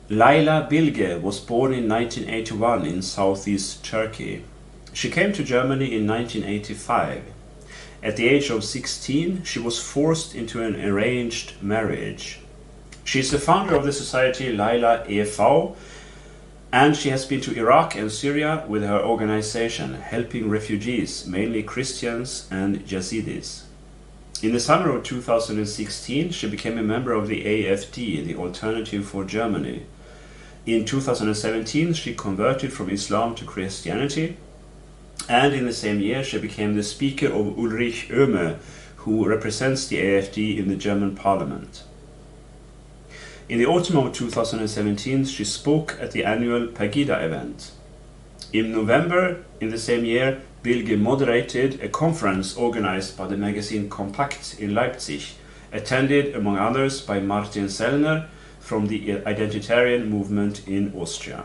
Laila Bilge was born in 1981 in southeast Turkey. She came to Germany in 1985. At the age of 16, she was forced into an arranged marriage. She is the founder of the society Laila e.V., and she has been to Iraq and Syria with her organization, helping refugees, mainly Christians and Yazidis. In the summer of 2016, she became a member of the AfD, the Alternative for Germany. In 2017, she converted from Islam to Christianity, and in the same year she became the speaker of Ulrich Oehme, who represents the AfD in the German parliament. In the autumn of 2017, she spoke at the annual Pegida event. In November in the same year, Bilge moderated a conference organized by the magazine Kompakt in Leipzig, attended among others by Martin Sellner from the Identitarian movement in Austria.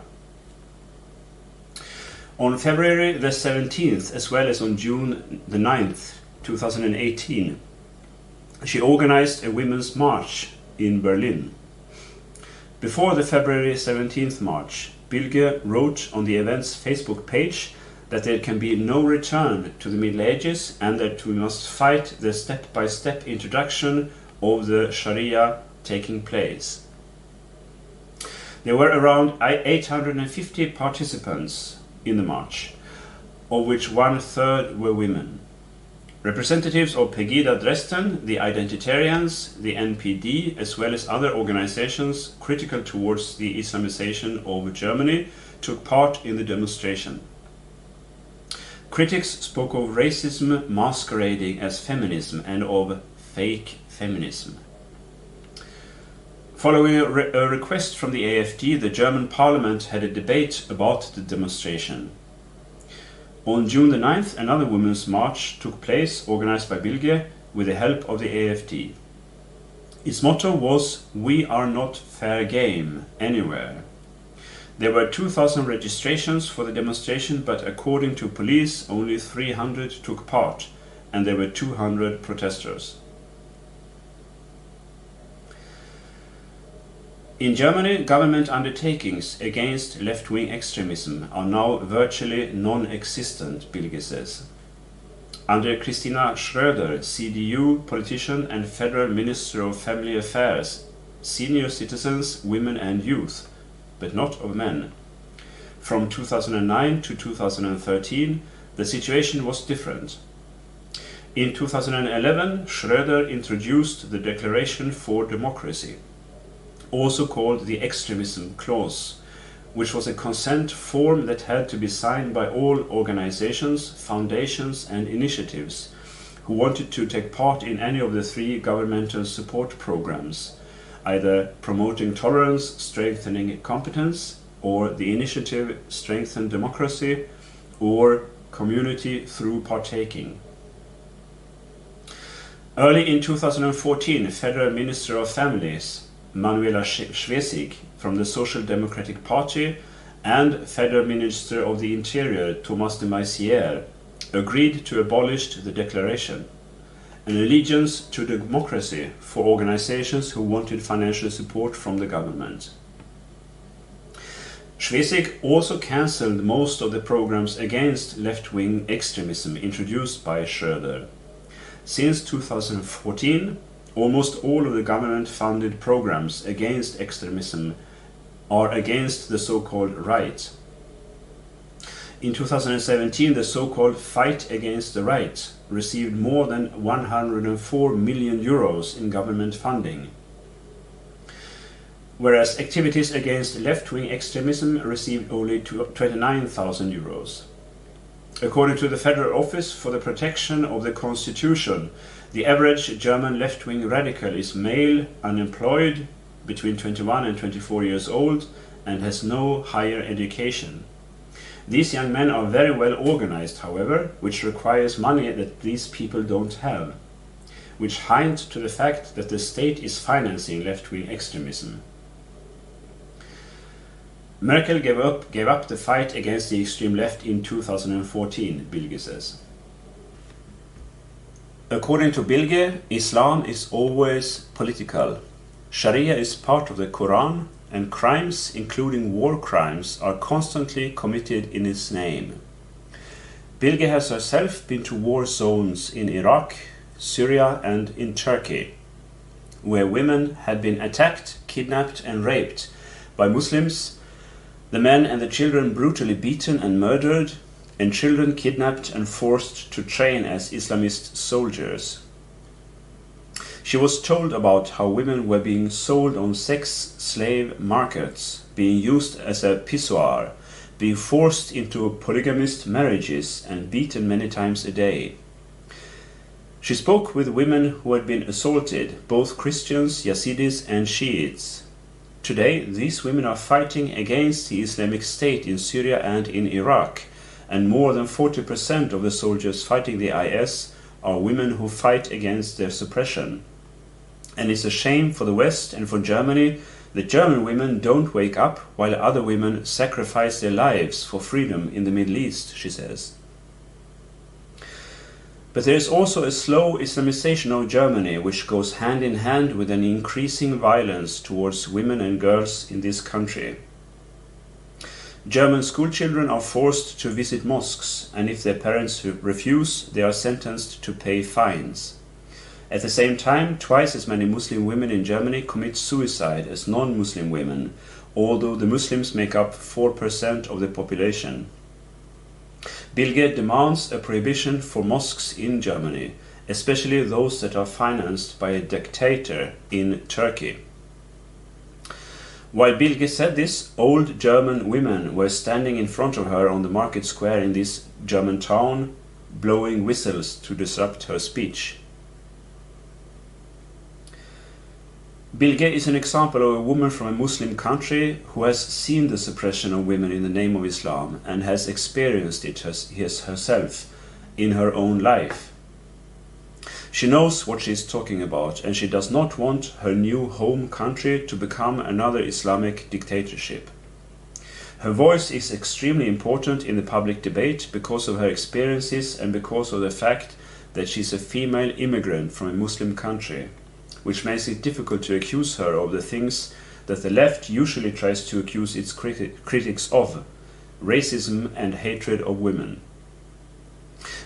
On February the 17th, as well as on June the 9th, 2018, she organized a women's march in Berlin. Before the February 17th march, Bilge wrote on the event's Facebook page that there can be no return to the Middle Ages and that we must fight the step-by-step introduction of the Sharia taking place. There were around 850 participants in the march, of which 1/3 were women. Representatives of Pegida Dresden, the Identitarians, the NPD, as well as other organizations critical towards the Islamization of Germany, took part in the demonstration. Critics spoke of racism masquerading as feminism and of fake feminism. Following a request from the AfD, the German parliament had a debate about the demonstration. On June the 9th, another women's march took place, organized by Bilge with the help of the AfD. Its motto was, "We are not fair game anywhere." There were 2,000 registrations for the demonstration, but according to police, only 300 took part, and there were 200 protesters. In Germany, government undertakings against left-wing extremism are now virtually non-existent, Bilge says. Under Christina Schröder, CDU politician and Federal Minister of Family Affairs, senior citizens, women and youth, but not of men. From 2009 to 2013, the situation was different. In 2011, Schröder introduced the Declaration for Democracy, also called the Extremism Clause, which was a consent form that had to be signed by all organizations, foundations and initiatives who wanted to take part in any of the 3 governmental support programs, either promoting tolerance, strengthening competence, or the initiative Strengthen Democracy, or Community Through Partaking. Early in 2014, Federal Minister of Families Manuela Schwesig from the Social Democratic Party and Federal Minister of the Interior Thomas de Maizière agreed to abolish the declaration, an allegiance to democracy for organizations who wanted financial support from the government. Schwesig also cancelled most of the programs against left-wing extremism introduced by Schröder. Since 2014, almost all of the government-funded programs against extremism are against the so-called right. In 2017, the so-called Fight Against the Right received more than 104 million euros in government funding, whereas activities against left-wing extremism received only 29,000 euros. According to the Federal Office for the Protection of the Constitution, the average German left-wing radical is male, unemployed, between 21 and 24 years old, and has no higher education. These young men are very well organized, however, which requires money that these people don't have, which hint to the fact that the state is financing left-wing extremism. Merkel gave up the fight against the extreme left in 2014, Bilge says. According to Bilge, Islam is always political. Sharia is part of the Quran, and crimes, including war crimes, are constantly committed in its name. Bilge has herself been to war zones in Iraq, Syria and in Turkey, where women had been attacked, kidnapped and raped by Muslims, the men and the children brutally beaten and murdered, and children kidnapped and forced to train as Islamist soldiers. She was told about how women were being sold on sex slave markets, being used as a pissoir, being forced into polygamist marriages and beaten many times a day. She spoke with women who had been assaulted, both Christians, Yazidis and Shiites. Today, these women are fighting against the Islamic State in Syria and in Iraq, and more than 40% of the soldiers fighting the IS are women who fight against their suppression. And it's a shame for the West and for Germany that German women don't wake up while other women sacrifice their lives for freedom in the Middle East, she says. But there is also a slow Islamization of Germany, which goes hand in hand with an increasing violence towards women and girls in this country. German school children are forced to visit mosques, and if their parents refuse, they are sentenced to pay fines. At the same time, twice as many Muslim women in Germany commit suicide as non-Muslim women, although the Muslims make up 4% of the population. Bilge demands a prohibition for mosques in Germany, especially those that are financed by a dictator in Turkey. While Bilge said this, old German women were standing in front of her on the market square in this German town, blowing whistles to disrupt her speech. Bilge is an example of a woman from a Muslim country who has seen the suppression of women in the name of Islam and has experienced it herself in her own life. She knows what she is talking about, and she does not want her new home country to become another Islamic dictatorship. Her voice is extremely important in the public debate because of her experiences and because of the fact that she is a female immigrant from a Muslim country, which makes it difficult to accuse her of the things that the left usually tries to accuse its critics of: racism and hatred of women.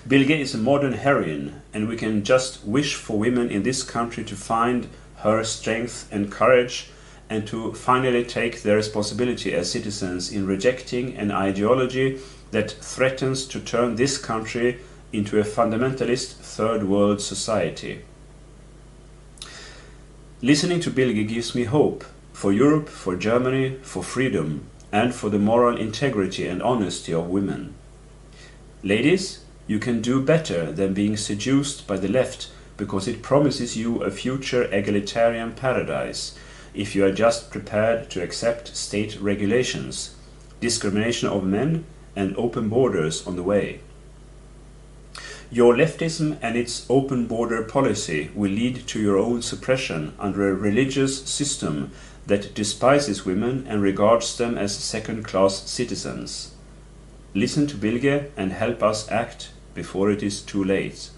Bilge is a modern heroine, and we can just wish for women in this country to find her strength and courage and to finally take their responsibility as citizens in rejecting an ideology that threatens to turn this country into a fundamentalist third world society. Listening to Bilge gives me hope for Europe, for Germany, for freedom, and for the moral integrity and honesty of women. Ladies, you can do better than being seduced by the left because it promises you a future egalitarian paradise if you are just prepared to accept state regulations, discrimination of men, and open borders on the way. Your leftism and its open border policy will lead to your own suppression under a religious system that despises women and regards them as second-class citizens. Listen to Bilge and help us act before it is too late.